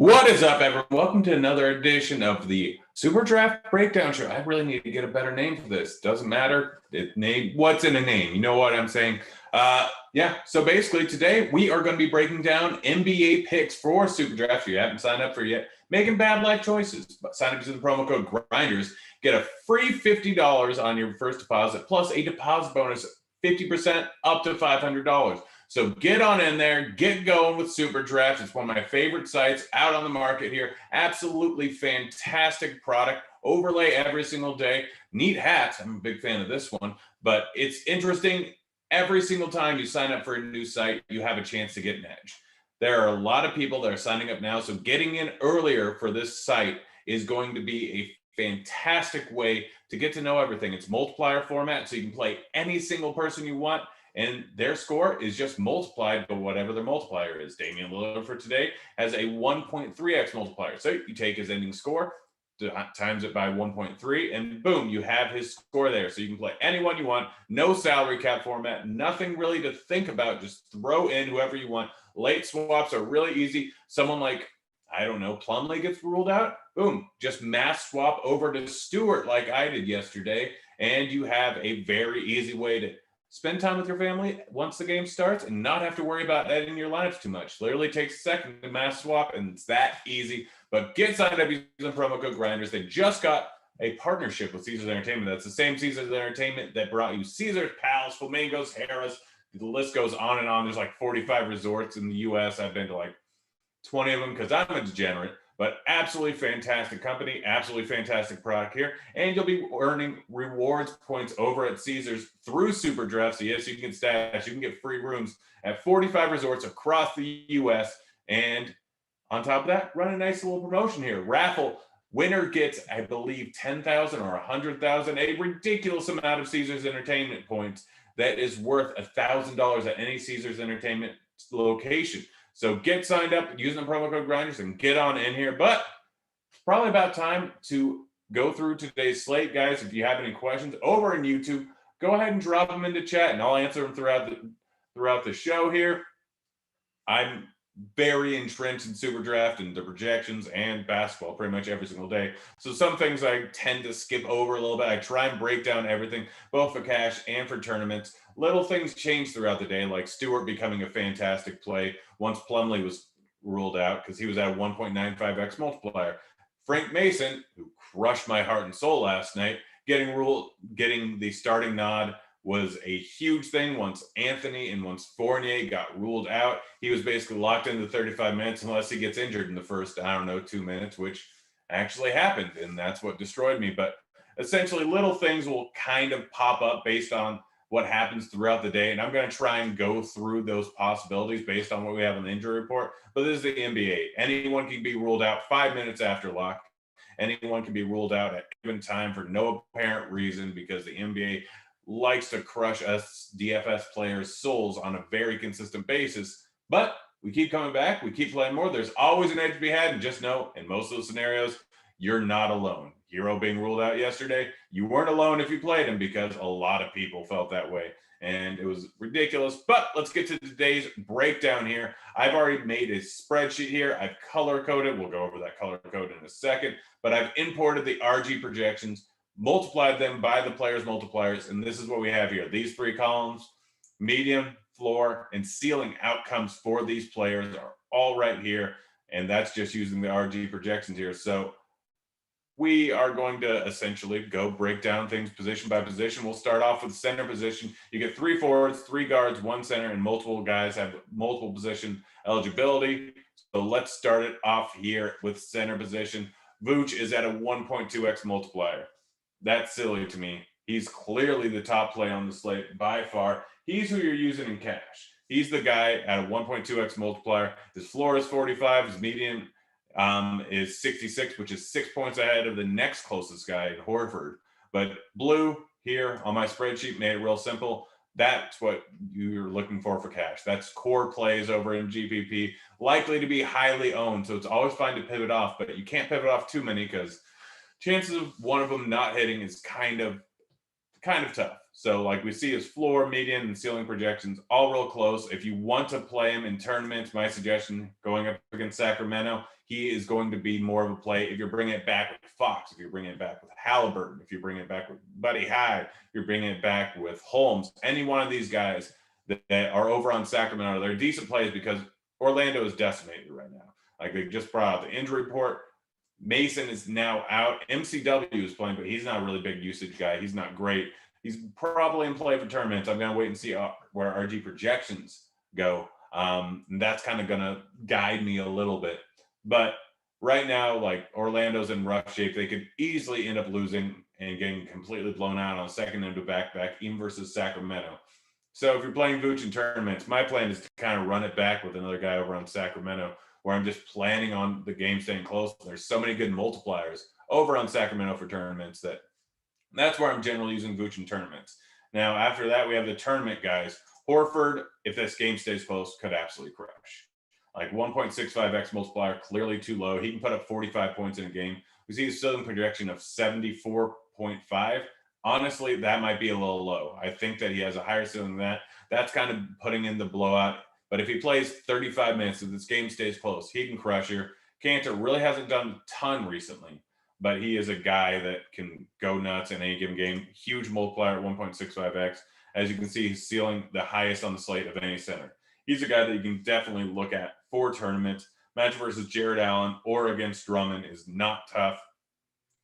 What is up, everyone? Welcome to another edition of the Superdraft Breakdown Show. I really need to get a better name for this. Doesn't matter. What's in a name? You know what I'm saying? So basically today we are going to be breaking down NBA picks for Superdraft. If you haven't signed up for it yet, making bad life choices. Sign up using the promo code Grinders. Get a free $50 on your first deposit, plus a deposit bonus 50% up to $500. So get on in there, get going with Superdraft. It's one of my favorite sites out on the market here. Absolutely fantastic product. Overlay every single day. Neat hats. I'm a big fan of this one, but it's interesting. Every single time you sign up for a new site, you have a chance to get an edge. There are a lot of people that are signing up now, so getting in earlier for this site is going to be a fantastic way to get to know everything. It's multiplier format, so you can play any single person you want, and their score is just multiplied by whatever their multiplier is. Damian Lillard for today has a 1.3x multiplier. So you take his ending score, times it by 1.3, and boom, you have his score there. So you can play anyone you want. No salary cap format, nothing really to think about. Just throw in whoever you want. Late swaps are really easy. Someone like, I don't know, Plumlee gets ruled out. Boom, just mass swap over to Stewart like I did yesterday, and you have a very easy way to spend time with your family once the game starts and not have to worry about editing your lineups too much. Literally takes a second to mass swap, and it's that easy. But get signed up using the promo code Grinders. They just got a partnership with Caesars Entertainment. That's the same Caesars Entertainment that brought you Caesars, Palace, Flamingos, Harrah's. The list goes on and on. There's like 45 resorts in the U.S. I've been to like 20 of them because I'm a degenerate. But absolutely fantastic company, absolutely fantastic product here. And you'll be earning rewards points over at Caesars through Superdraft. So yes, you can stash, you can get free rooms at 45 resorts across the U.S. And on top of that, run a nice little promotion here. Raffle winner gets, I believe, 10,000 or 100,000, a ridiculous amount of Caesars Entertainment points that is worth $1,000 at any Caesars Entertainment location. So get signed up using the promo code Grinders and get on in here. But it's probably about time to go through today's slate, guys. If you have any questions over on YouTube, go ahead and drop them into chat, and I'll answer them throughout the show here. I'm very entrenched in Superdraft and the projections and basketball pretty much every single day. So some things I tend to skip over a little bit. I try and break down everything, both for cash and for tournaments. Little things change throughout the day, like Stewart becoming a fantastic play once Plumlee was ruled out because he was at a 1.95x multiplier. Frank Mason, who crushed my heart and soul last night, getting the starting nod was a huge thing. Once Anthony and once Fournier got ruled out, he was basically locked into 35 minutes unless he gets injured in the first, 2 minutes, which actually happened, and that's what destroyed me. But essentially, little things will kind of pop up based on what happens throughout the day, and I'm going to try and go through those possibilities based on what we have in the injury report. But this is the NBA. Anyone can be ruled out 5 minutes after lock. Anyone can be ruled out at given time for no apparent reason because the NBA likes to crush us DFS players' souls on a very consistent basis. But we keep coming back. We keep playing more. There's always an edge to be had. And just know, in most of those scenarios, you're not alone. Hero being ruled out yesterday, you weren't alone if you played him because a lot of people felt that way. And it was ridiculous. But let's get to today's breakdown here. I've already made a spreadsheet here. I've color-coded. We'll go over that color code in a second. But I've imported the RG projections, multiplied them by the players' multipliers, and this is what we have here. These three columns, medium, floor, and ceiling outcomes for these players are all right here, and that's just using the RG projections here. So we are going to essentially go break down things position by position. We'll start off with center position. You get 3 forwards, 3 guards, 1 center, and multiple guys have multiple position eligibility. So let's start it off here with center position. Vooch is at a 1.2x multiplier. That's silly to me. He's clearly the top play on the slate by far. He's who you're using in cash. He's the guy at a 1.2x multiplier. His floor is 45. His median is 66, which is 6 points ahead of the next closest guy, Horford. But blue here on my spreadsheet made it real simple. That's what you're looking for cash. That's core plays over in GPP, likely to be highly owned. So it's always fine to pivot off, but you can't pivot off too many because chances of one of them not hitting is kind of kind of tough. So like we see his floor, median, and ceiling projections all real close. If you want to play him in tournaments, my suggestion going up against Sacramento, he is going to be more of a play if you're bringing it back with Fox, if you're bringing it back with Halliburton, if you're bringing it back with Buddy Hyde, if you're bringing it back with Holmes, any one of these guys that are over on Sacramento, they're decent plays because Orlando is decimated right now. Like they just brought out the injury report. Mason is now out. MCW is playing, but he's not a really big usage guy. He's not great. He's probably in play for tournaments. I'm going to wait and see where RG projections go. And that's kind of going to guide me a little bit. But right now, like Orlando's in rough shape. They could easily end up losing and getting completely blown out on a second end of back-to-back, even versus Sacramento. So if you're playing Vooch in tournaments, my plan is to kind of run it back with another guy over on Sacramento, where I'm just planning on the game staying close. There's so many good multipliers over on Sacramento for tournaments that's where I'm generally using Vooch in tournaments. Now, after that, we have the tournament guys. Horford, if this game stays close, could absolutely crush. Like 1.65x multiplier, clearly too low. He can put up 45 points in a game. We see a ceiling projection of 74.5. Honestly, that might be a little low. I think that he has a higher ceiling than that. That's kind of putting in the blowout. But if he plays 35 minutes, if this game stays close, he can crush here. Cantor really hasn't done a ton recently, but he is a guy that can go nuts in any given game. Huge multiplier at 1.65x. As you can see, he's ceiling the highest on the slate of any center. He's a guy that you can definitely look at for tournaments. Match versus Jared Allen or against Drummond is not tough.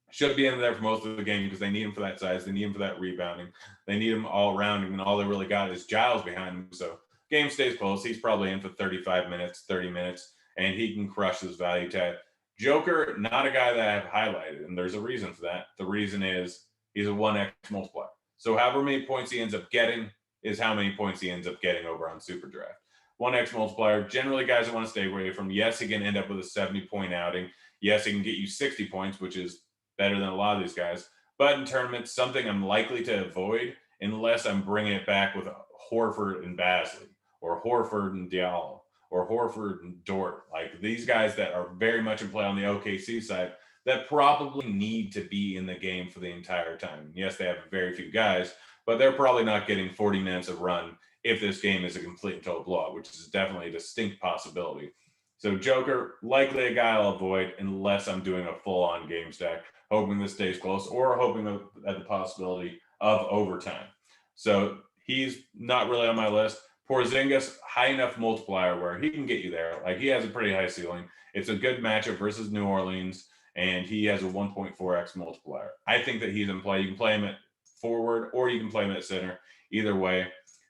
Should be in there for most of the game because they need him for that size. They need him for that rebounding. They need him all around, and all they really got is Giles behind him. So game stays close. He's probably in for 35 minutes, 30 minutes, and he can crush his value tag. Joker, not a guy that I have highlighted, and there's a reason for that. The reason is he's a 1x multiplier. So however many points he ends up getting is how many points he ends up getting over on Superdraft. 1x multiplier, generally guys that want to stay away from. Yes, he can end up with a 70-point outing. Yes, he can get you 60 points, which is better than a lot of these guys. But in tournaments, something I'm likely to avoid unless I'm bringing it back with Horford and Basley or Horford and Diallo or Horford and Dort. Like these guys that are very much in play on the OKC side that probably need to be in the game for the entire time. Yes, they have very few guys, but they're probably not getting 40 minutes of run if this game is a complete and total blowout, which is definitely a distinct possibility. So Joker, likely a guy I'll avoid unless I'm doing a full-on game stack, hoping this stays close or hoping at the possibility of overtime. So he's not really on my list. Porzingis, high enough multiplier where he can get you there. Like he has a pretty high ceiling. It's a good matchup versus New Orleans, and he has a 1.4x multiplier. I think that he's in play. You can play him at forward or you can play him at center. Either way.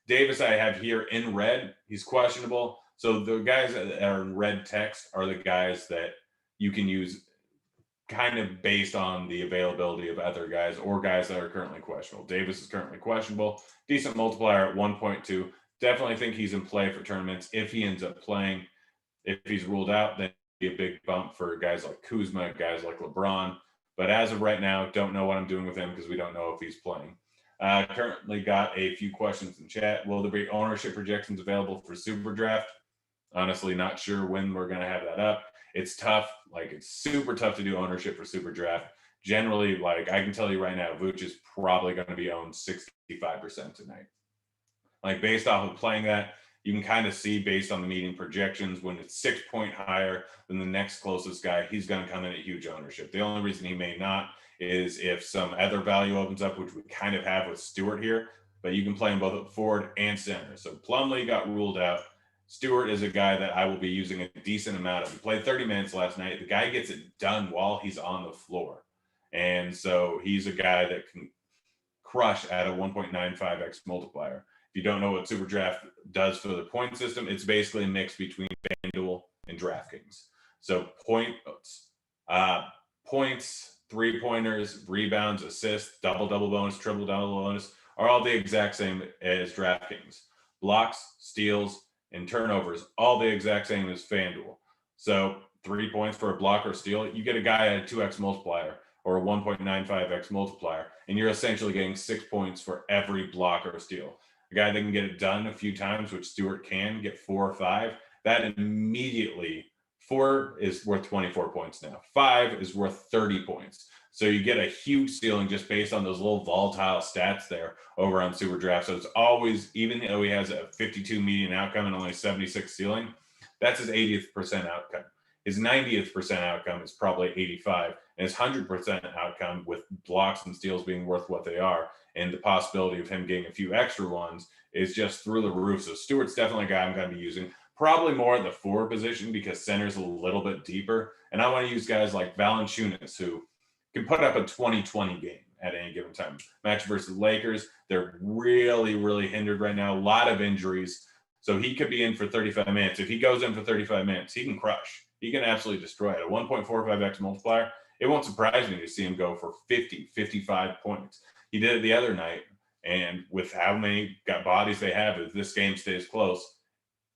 Davis I have here in red. He's questionable. So the guys that are in red text are the guys that you can use kind of based on the availability of other guys or guys that are currently questionable. Davis is currently questionable. Decent multiplier at 1.2. Definitely think he's in play for tournaments if he ends up playing. If he's ruled out, then it'd be a big bump for guys like Kuzma, guys like LeBron. But as of right now, don't know what I'm doing with him because we don't know if he's playing. Currently got a few questions in chat. Will there be ownership projections available for Superdraft? Honestly, not sure when we're going to have that up. It's tough. Like, it's super tough to do ownership for Superdraft. Generally, like, I can tell you right now, Vooch is probably going to be owned 65% tonight. Like, based off of playing that, you can kind of see based on the meeting projections when it's 6 point higher than the next closest guy, he's going to come in at huge ownership. The only reason he may not is if some other value opens up, which we kind of have with Stewart here, but you can play him both at forward and center. So Plumlee got ruled out. Stewart is a guy that I will be using a decent amount of. He played 30 minutes last night. The guy gets it done while he's on the floor. And so he's a guy that can crush at a 1.95x multiplier. If you don't know what Superdraft does for the point system, it's basically a mix between FanDuel and DraftKings. So points, 3-pointers, rebounds, assists, double-double bonus, triple-double bonus are all the exact same as DraftKings. Blocks, steals, and turnovers, all the exact same as FanDuel. So 3 points for a block or steal, you get a guy at a 2x multiplier or a 1.95x multiplier, and you're essentially getting 6 points for every block or steal. A guy that can get it done a few times, which Stewart can, get 4 or 5, that immediately 4 is worth 24 points now. 5 is worth 30 points. So you get a huge ceiling just based on those little volatile stats there over on Superdraft. So it's always, even though he has a 52 median outcome and only 76 ceiling, that's his 80th percent outcome. His 90th percent outcome is probably 85, and his 100% outcome with blocks and steals being worth what they are, and the possibility of him getting a few extra ones is just through the roof. So Stewart's definitely a guy I'm going to be using, probably more at the forward position because center's a little bit deeper. And I want to use guys like Valanciunas, who can put up a 20-20 game at any given time. Match versus Lakers, they're really, really hindered right now. A lot of injuries. So he could be in for 35 minutes. If he goes in for 35 minutes, he can crush. He can absolutely destroy it. A 1.45x multiplier, it won't surprise me to see him go for 50, 55 points. He did it the other night, and with how many bodies they have, if this game stays close,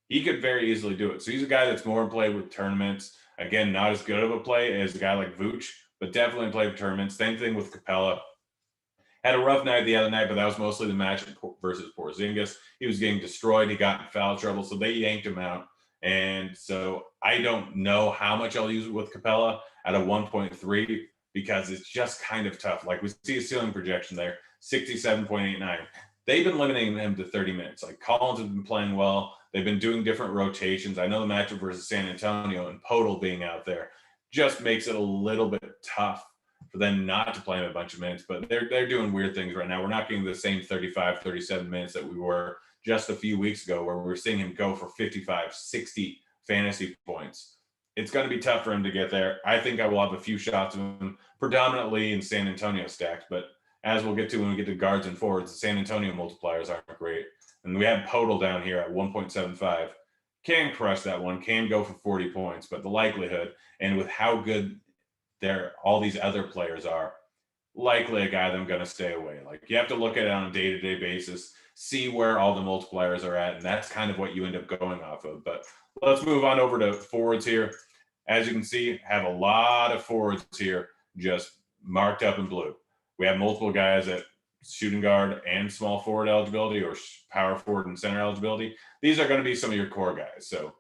he could very easily do it. So he's a guy that's more in play with tournaments. Again, not as good of a play as a guy like Vooch, but definitely in play with tournaments. Same thing with Capella. Had a rough night the other night, but that was mostly the match versus Porzingis. He was getting destroyed. He got in foul trouble, so they yanked him out. And so I don't know how much I'll use it with Capella at a 1.3 because it's just kind of tough. Like we see a ceiling projection there, 67.89. They've been limiting him to 30 minutes. Like Collins has been playing well. They've been doing different rotations. I know the matchup versus San Antonio and Podol being out there just makes it a little bit tough for them not to play him a bunch of minutes, but they're doing weird things right now. We're not getting the same 35, 37 minutes that we were just a few weeks ago, where we were seeing him go for 55, 60 fantasy points. It's going to be tough for him to get there. I think I will have a few shots of him, predominantly in San Antonio stacks, but as we'll get to when we get to guards and forwards, the San Antonio multipliers aren't great. And we have Podol down here at 1.75. Can crush that one, can go for 40 points, but the likelihood, and with how good all these other players are, likely a guy that I'm going to stay away. Like you have to look at it on a day-to-day basis, see where all the multipliers are at, and that's kind of what you end up going off of. But let's move on over to forwards here. As you can see, have a lot of forwards here just marked up in blue. We have multiple guys at shooting guard and small forward eligibility, or power forward and center eligibility. These are going to be some of your core guys. So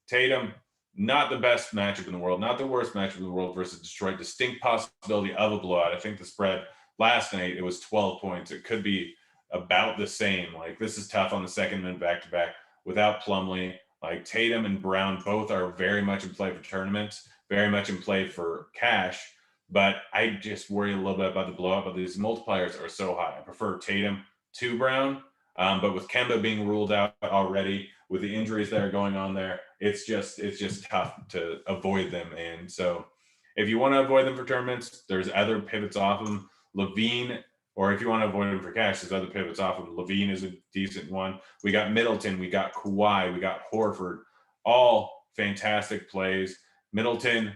Tatum, not the best matchup in the world, not the worst matchup in the world versus Detroit. Distinct possibility of a blowout. I think the spread last night, it was 12 points. It could be about the same. Like this is tough on the second minute back-to-back without Plumlee. Like Tatum and Brown both are very much in play for tournaments, very much in play for cash. But I just worry a little bit about the blowout, but these multipliers are so high. I prefer Tatum to Brown, but with Kemba being ruled out already, with the injuries that are going on there, it's just tough to avoid them. And so if you want to avoid them for tournaments, there's other pivots off them. Levine, or if you want to avoid them for cash, there's other pivots off them. Levine is a decent one. We got Middleton, we got Kawhi, we got Horford, all fantastic plays. Middleton,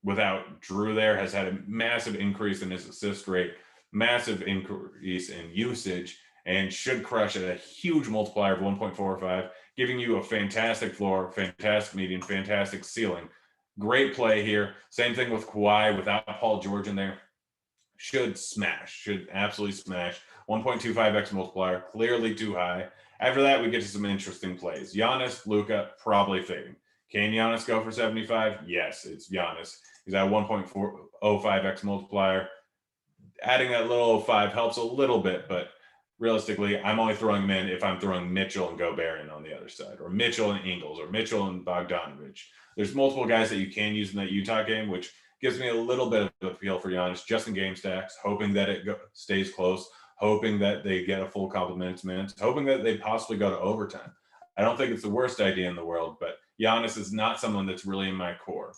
without Drew there, has had a massive increase in his assist rate, massive increase in usage, and should crush at a huge multiplier of 1.45, giving you a fantastic floor, fantastic median, fantastic ceiling. Great play here. Same thing with Kawhi without Paul George in there. Should absolutely smash. 1.25x multiplier, clearly too high. After that, we get to some interesting plays. Giannis, Luka, probably fading. Can Giannis go for 75? Yes, it's Giannis. He's at 1.405x multiplier. Adding that little 05 helps a little bit, but realistically, I'm only throwing him in if I'm throwing Mitchell and Gobert in on the other side, or Mitchell and Ingles, or Mitchell and Bogdanovich. There's multiple guys that you can use in that Utah game, which gives me a little bit of a feel for Giannis, just in game stacks, hoping that it stays close, hoping that they get a full complement of minutes, hoping that they possibly go to overtime. I don't think it's the worst idea in the world, but Giannis is not someone that's really in my core.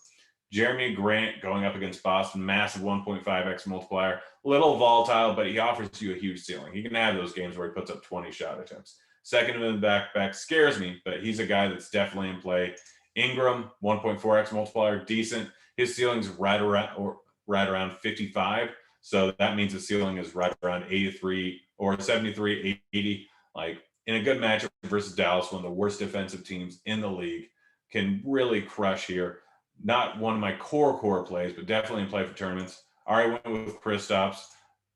Jeremy Grant going up against Boston, massive 1.5x multiplier, little volatile, but he offers you a huge ceiling. He can have those games where he puts up 20 shot attempts. Second in the back scares me, but he's a guy that's definitely in play. Ingram, 1.4x multiplier, decent. His ceiling's right around 55, so that means the ceiling is right around 83 or 73, 80. Like in a good matchup versus Dallas, one of the worst defensive teams in the league, can really crush here. Not one of my core plays, but definitely in play for tournaments. I went with Kristaps.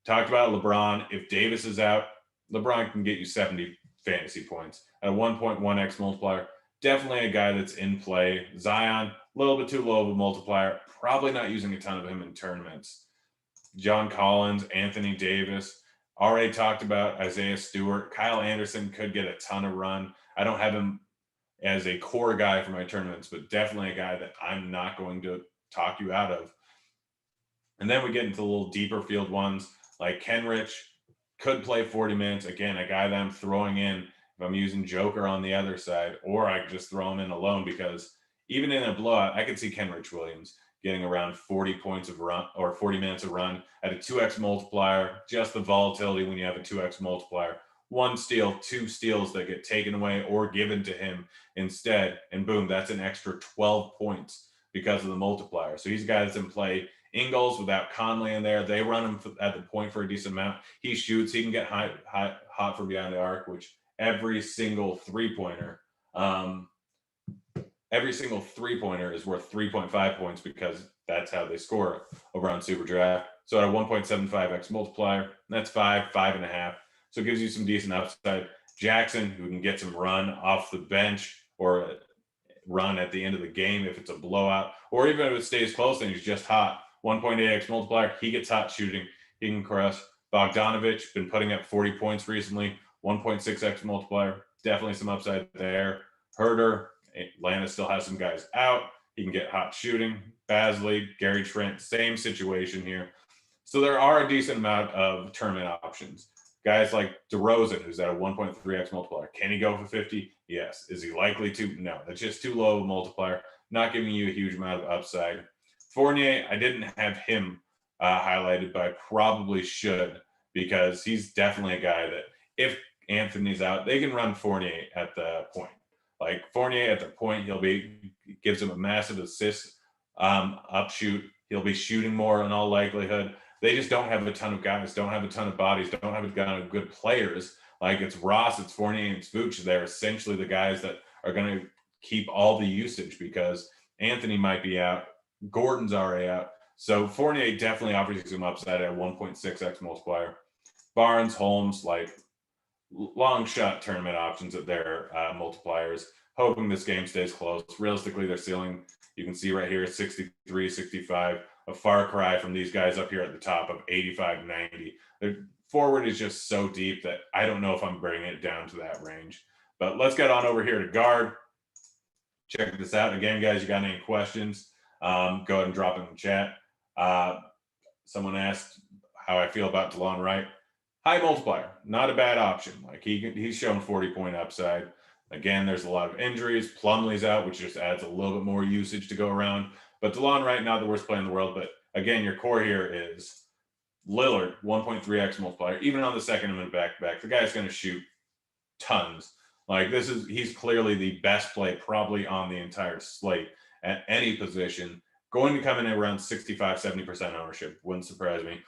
Talked about LeBron. If Davis is out, LeBron can get you 70 fantasy points at a 1.1x multiplier. Definitely a guy that's in play. Zion, a little bit too low of a multiplier. Probably not using a ton of him in tournaments. John Collins, Anthony Davis. Already talked about Isaiah Stewart. Kyle Anderson could get a ton of run. I don't have him as a core guy for my tournaments, but definitely a guy that I'm not going to talk you out of. And then we get into the little deeper field ones like Kenrich could play 40 minutes. Again, a guy that I'm throwing in if I'm using Joker on the other side, or I could just throw him in alone because even in a blowout, I could see Kenrich Williams getting around 40 points of run or 40 minutes of run at a 2x multiplier. Just the volatility when you have a 2x multiplier. One steal, two steals that get taken away or given to him instead. And boom, that's an extra 12 points because of the multiplier. So he's a guy that's in play. Ingles without Conley in there, they run him at the point for a decent amount. He shoots, he can get hot from behind the arc, which every single three-pointer is worth 3.5 points because that's how they score over on Superdraft. So at a 1.75x multiplier, that's 5.5. So it gives you some decent upside. Jackson, who can get some run off the bench or run at the end of the game if it's a blowout, or even if it stays close and he's just hot. 1.8x multiplier, he gets hot shooting, he can crush. Bogdanovich, been putting up 40 points recently, 1.6x multiplier, definitely some upside there. Herder, Atlanta still has some guys out, he can get hot shooting. Basley, Gary Trent, same situation here. So there are a decent amount of tournament options. Guys like DeRozan, who's at a 1.3x multiplier. Can he go for 50? Yes. Is he likely to? No. That's just too low of a multiplier, not giving you a huge amount of upside. Fournier, I didn't have him highlighted, but I probably should because he's definitely a guy that if Anthony's out, they can run Fournier at the point. Like Fournier at the point, gives him a massive assist up shoot. He'll be shooting more in all likelihood. They just don't have a ton of guys, don't have a ton of bodies, don't have a ton of good players. Like it's Ross, it's Fournier, and it's Vooch. They're essentially the guys that are going to keep all the usage because Anthony might be out. Gordon's already out. So Fournier definitely offers you some upside at 1.6x multiplier. Barnes, Holmes, like long shot tournament options at their multipliers. Hoping this game stays close. Realistically, their ceiling, you can see right here, 63, 65. A far cry from these guys up here at the top of 85, 90. Their forward is just so deep that I don't know if I'm bringing it down to that range. But let's get on over here to guard. Check this out. Again, guys, you got any questions? Go ahead and drop it in the chat. Someone asked how I feel about DeLon Wright. High multiplier, not a bad option. Like he's shown 40-point upside. Again, there's a lot of injuries. Plumlee's out, which just adds a little bit more usage to go around. But DeLon Wright, not the worst player in the world. But again, your core here is Lillard, 1.3x multiplier. Even on the second and back-to-back, the guy's going to shoot tons. Like he's clearly the best play probably on the entire slate at any position. Going to come in at around 65, 70% ownership. Wouldn't surprise me.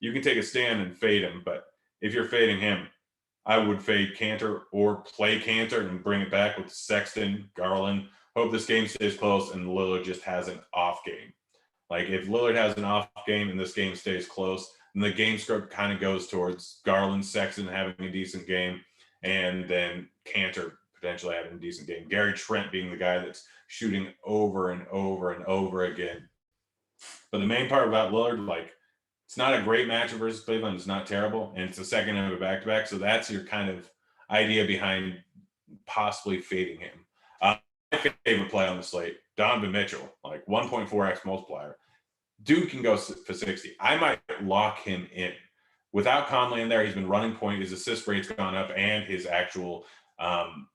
You can take a stand and fade him, but if you're fading him, I would fade Cantor or play Cantor and bring it back with Sexton, Garland. Hope this game stays close and Lillard just has an off game. Like if Lillard has an off game and this game stays close, then the game script kind of goes towards Garland, Sexton having a decent game, and then Cantor potentially having a decent game. Gary Trent being the guy that's shooting over and over and over again. But the main part about Lillard, like, it's not a great matchup versus Cleveland. It's not terrible. And it's the second of a back-to-back. So that's your kind of idea behind possibly fading him. My favorite play on the slate, Donovan Mitchell, like 1.4x multiplier. Dude can go for 60. I might lock him in. Without Conley in there, he's been running point. His assist rate's gone up, and his actual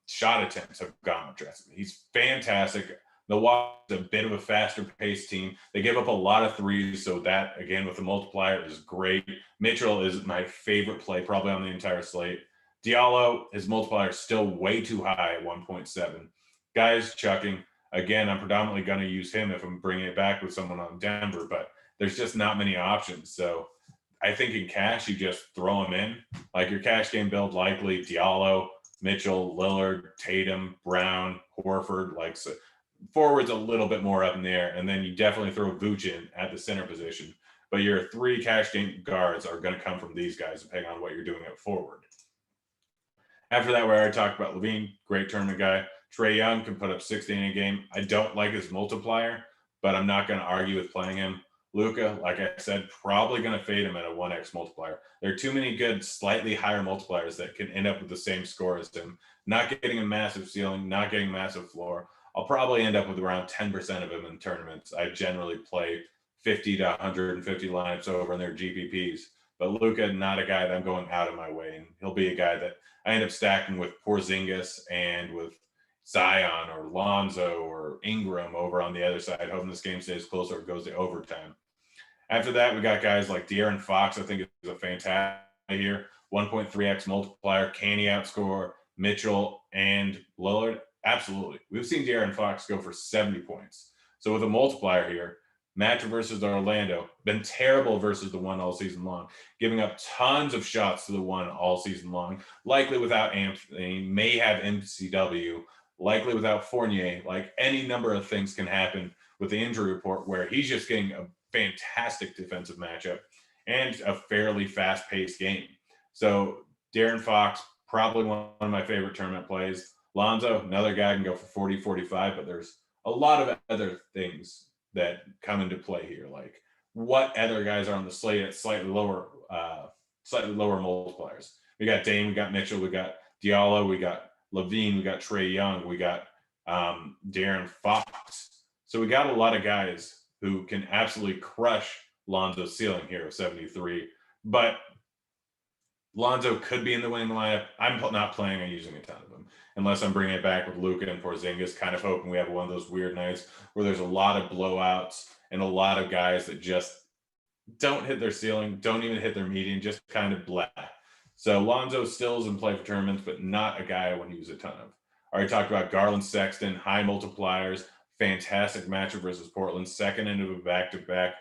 shot attempts have gone up drastically. He's fantastic. Milwaukee's a bit of a faster paced team. They give up a lot of threes, so that, again, with the multiplier is great. Mitchell is my favorite play probably on the entire slate. Diallo, his multiplier is still way too high at 1.7. Guys chucking. Again, I'm predominantly going to use him if I'm bringing it back with someone on Denver, but there's just not many options. So I think in cash, you just throw him in. Like your cash game build, likely Diallo, Mitchell, Lillard, Tatum, Brown, Horford, like so. Forward's a little bit more up in the air, and then you definitely throw Vooch in at the center position. But your three cash game guards are going to come from these guys, depending on what you're doing at forward. After that, we already talked about Levine, great tournament guy. Trae Young can put up 60 in a game. I don't like his multiplier, but I'm not going to argue with playing him. Luka, like I said, probably going to fade him at a 1x multiplier. There are too many good, slightly higher multipliers that can end up with the same score as him. Not getting a massive ceiling, not getting a massive floor. I'll probably end up with around 10% of him in tournaments. I generally play 50 to 150 lineups over in their GPPs. But Luka, not a guy that I'm going out of my way. And he'll be a guy that I end up stacking with Porzingis and with Zion or Lonzo or Ingram over on the other side, hoping this game stays close or goes to overtime. After that, we got guys like De'Aaron Fox, I think is a fantastic here. 1.3x multiplier. Can he outscore Mitchell and Lillard? Absolutely. We've seen De'Aaron Fox go for 70 points. So with a multiplier here, matchup versus Orlando, been terrible versus the one all season long, giving up tons of shots to the one all season long, likely without Anthony, may have MCW, likely without Fournier. Like any number of things can happen with the injury report where he's just getting a fantastic defensive matchup and a fairly fast-paced game. So De'Aaron Fox, probably one of my favorite tournament plays. Lonzo, another guy can go for 40, 45, but there's a lot of other things that come into play here. Like what other guys are on the slate at slightly lower multipliers. We got Dame, we got Mitchell, we got Diallo, we got Levine, we got Trae Young, we got De'Aaron Fox. So we got a lot of guys who can absolutely crush Lonzo's ceiling here of 73. But Lonzo could be in the winning lineup. I'm not planning on using a ton of them unless I'm bringing it back with Luka and Porzingis, kind of hoping we have one of those weird nights where there's a lot of blowouts and a lot of guys that just don't hit their ceiling, don't even hit their median, just kind of blah. So Lonzo still is in play for tournaments, but not a guy I want to use a ton of. I already talked about Garland, Sexton, high multipliers, fantastic matchup versus Portland, second into a back-to-back.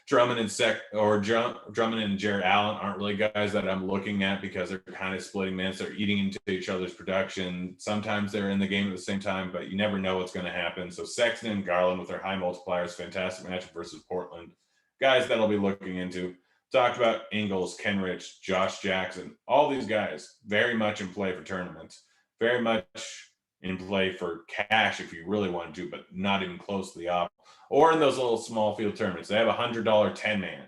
Drummond and Jarrett Allen aren't really guys that I'm looking at because they're kind of splitting minutes. They're eating into each other's production. Sometimes they're in the game at the same time, but you never know what's going to happen. So Sexton and Garland with their high multipliers, fantastic matchup versus Portland. Guys that I'll be looking into. Talked about Ingles, Kenrich, Josh Jackson. All these guys very much in play for tournaments. Very much in play for cash if you really want to, but not even close to the op. Or in those little small field tournaments. They have a $100 10-man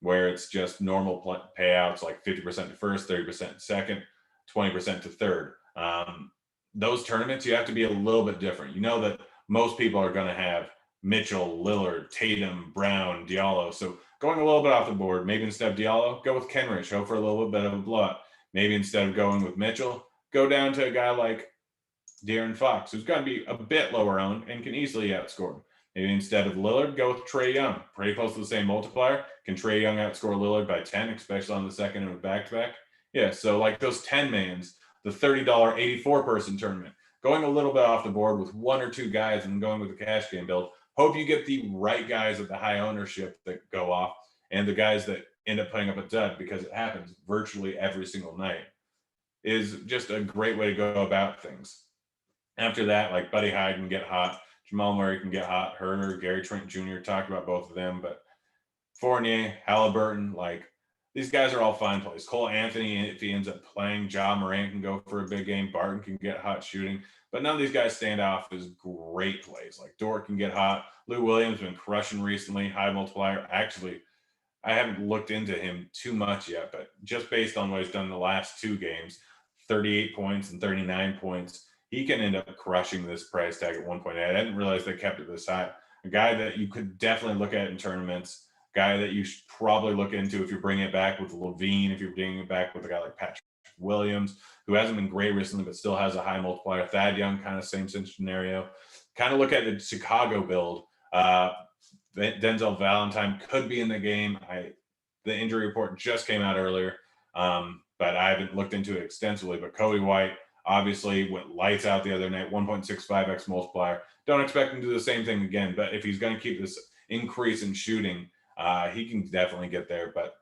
where it's just normal payouts like 50% to first, 30% to second, 20% to third. Those tournaments, you have to be a little bit different. You know that most people are going to have Mitchell, Lillard, Tatum, Brown, Diallo. So going a little bit off the board, maybe instead of Diallo, go with Kenrich, hope for a little bit of a blowout. Maybe instead of going with Mitchell, go down to a guy like De'Aaron Fox, who's going to be a bit lower owned and can easily outscore him. Maybe instead of Lillard, go with Trae Young. Pretty close to the same multiplier. Can Trae Young outscore Lillard by 10, especially on the second of a back-to-back? Yeah, so like those 10-mans, the $30 84-person tournament, going a little bit off the board with one or two guys and going with the cash game build. Hope you get the right guys at the high ownership that go off and the guys that end up putting up a dud, because it happens virtually every single night, is just a great way to go about things. After that, like Buddy Hyde can get hot. Jamal Murray can get hot. Herder, Gary Trent Jr., talked about both of them. But Fournier, Halliburton, like these guys are all fine plays. Cole Anthony, if he ends up playing, Ja Morant can go for a big game. Barton can get hot shooting. But none of these guys stand off as great plays. Like Dort can get hot. Lou Williams been crushing recently. High multiplier. Actually, I haven't looked into him too much yet, but just based on what he's done in the last two games, 38 points and 39 points, he can end up crushing this price tag at 1.8. I didn't realize they kept it this high. A guy that you could definitely look at in tournaments, guy that you should probably look into if you're bringing it back with Levine, if you're bringing it back with a guy like Patrick Williams, who hasn't been great recently, but still has a high multiplier. Thad Young, kind of same scenario. Kind of look at the Chicago build. Denzel Valentine could be in the game. The injury report just came out earlier, but I haven't looked into it extensively. But Cody White obviously went lights out the other night, 1.65x multiplier. Don't expect him to do the same thing again, but if he's going to keep this increase in shooting, he can definitely get there. But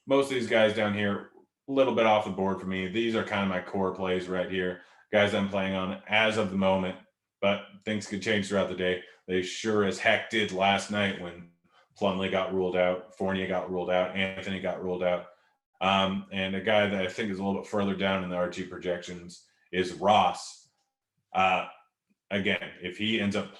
most of these guys down here, a little bit off the board for me. These are kind of my core plays right here, guys I'm playing on as of the moment, but things could change throughout the day. They sure as heck did last night when Plumlee got ruled out, Fournier got ruled out, Anthony got ruled out. And a guy that I think is a little bit further down in the RG projections is Ross. Again, if he ends up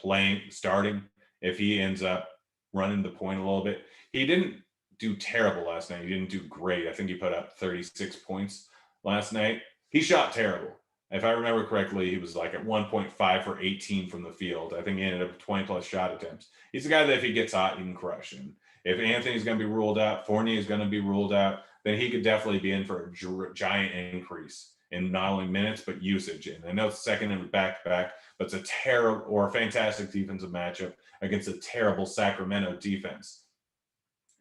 starting, if he ends up running the point a little bit. He didn't do terrible last night. He didn't do great. I think he put up 36 points last night. He shot terrible. If I remember correctly, he was like at 1.5 for 18 from the field. I think he ended up with 20 plus shot attempts. He's a guy that if he gets hot, he can crush. And if Anthony's going to be ruled out, Fournier is going to be ruled out, then he could definitely be in for a giant increase in not only minutes, but usage. And I know it's second in the back-to-back, but it's a terrible or a fantastic defensive matchup against a terrible Sacramento defense.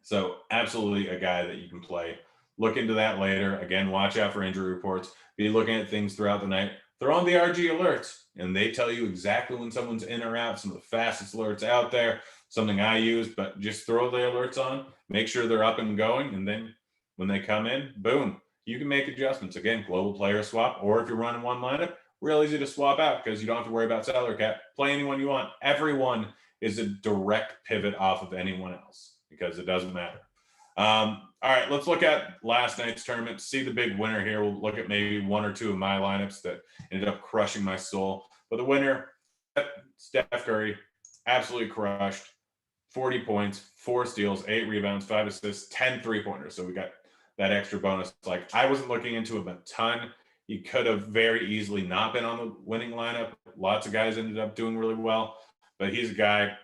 So absolutely a guy that you can play. Look into that later. Again, watch out for injury reports. Be looking at things throughout the night. They're on the RG alerts, and they tell you exactly when someone's in or out. Some of the fastest alerts out there, something I use, but just throw the alerts on, make sure they're up and going, and then when they come in, boom, you can make adjustments. Again, global player swap, or if you're running one lineup, real easy to swap out because you don't have to worry about salary cap. Play anyone you want. Everyone is a direct pivot off of anyone else because it doesn't matter. All right, let's look at last night's tournament. See the big winner here. We'll look at maybe one or two of my lineups that ended up crushing my soul. But the winner, Steph Curry, absolutely crushed. 40 points, 4 steals, 8 rebounds, 5 assists, 10 3-pointers. So we got that extra bonus. Like, I wasn't looking into him a ton. He could have very easily not been on the winning lineup. Lots of guys ended up doing really well, but he's a guy,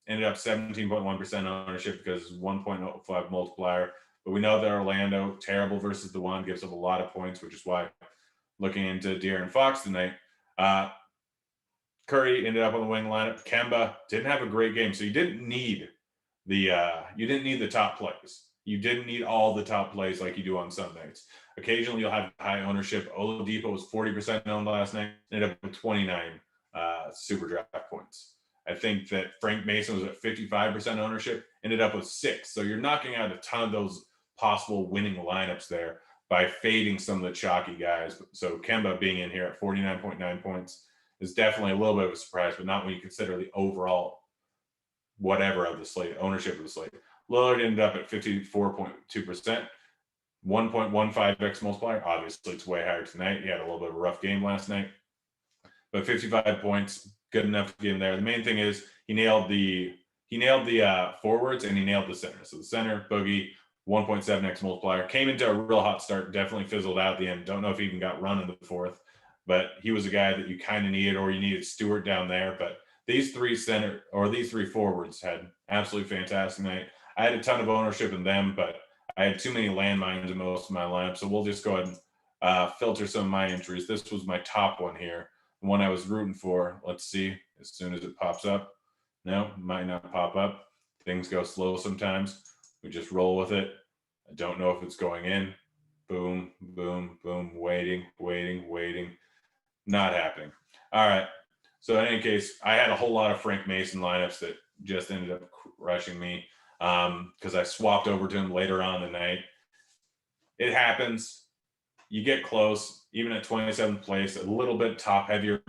ended up 17.1% ownership because 1.05 multiplier. But we know that Orlando, terrible versus the one, gives up a lot of points, which is why looking into De'Aaron Fox tonight, Curry ended up on the wing lineup. Kemba didn't have a great game, so you didn't need the top plays. You didn't need all the top plays like you do on some nights. Occasionally, you'll have high ownership. Oladipo was 40% owned last night, ended up with 29 Superdraft points. I think that Frank Mason was at 55% ownership, ended up with 6. So you're knocking out a ton of those possible winning lineups there by fading some of the chalky guys. So Kemba being in here at 49.9 points is definitely a little bit of a surprise, but not when you consider the overall whatever of the slate, ownership of the slate. Lillard ended up at 54.2%, 1.15x multiplier. Obviously, it's way higher tonight. He had a little bit of a rough game last night, but 55 points, good enough to get him there. The main thing is he nailed the forwards and he nailed the center. So the center, Boogie, 1.7x multiplier. Came into a real hot start, definitely fizzled out at the end. Don't know if he even got run in the fourth, but he was a guy that you kind of needed, or you needed Stewart down there. But these three forwards had absolutely fantastic night. I had a ton of ownership in them, but I had too many landmines in most of my lineup. So we'll just go ahead and filter some of my entries. This was my top one here, the one I was rooting for. Let's see as soon as it pops up. No, might not pop up. Things go slow sometimes. We just roll with it. I don't know if it's going in. Boom, boom, boom, waiting. Not happening. All right. So in any case, I had a whole lot of Frank Mason lineups that just ended up crushing me because I swapped over to him later on in the night. It happens. You get close, even at 27th place, a little bit top heavier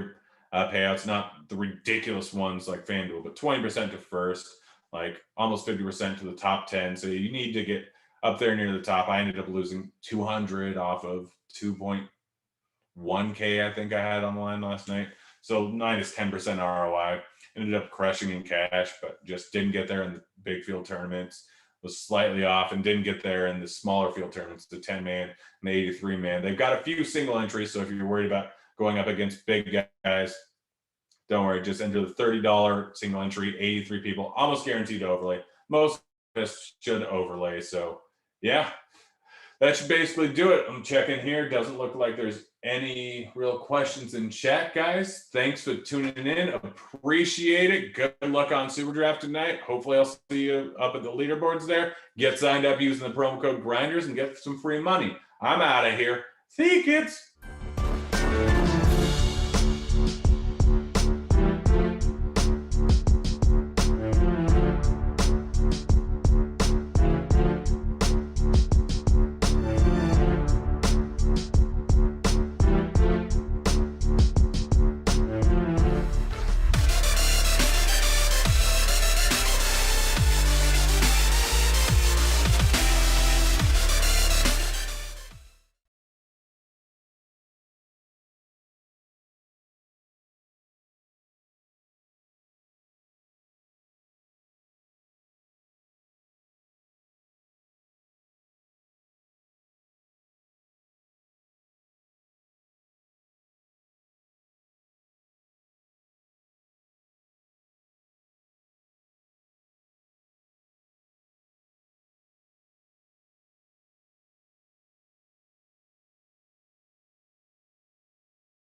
payouts, not the ridiculous ones like FanDuel, but 20% to first, like almost 50% to the top 10. So you need to get up there near the top. I ended up losing 200 off of 2.1K, I think I had on the line last night. So minus 10% ROI. Ended up crushing in cash, but just didn't get there in the big field tournaments. Was slightly off and didn't get there in the smaller field tournaments, the 10-man and the 83-man. They've got a few single entries, so if you're worried about going up against big guys, don't worry. Just enter the $30 single entry, 83 people, almost guaranteed to overlay. Most of us should overlay. So, yeah, that should basically do it. I'm checking here. Doesn't look like there's any real questions in chat, guys. Thanks for tuning in. Appreciate it. Good luck on Superdraft tonight. Hopefully I'll see you up at the leaderboards there. Get signed up using the promo code Grinders and get some free money. I'm out of here. See you, kids.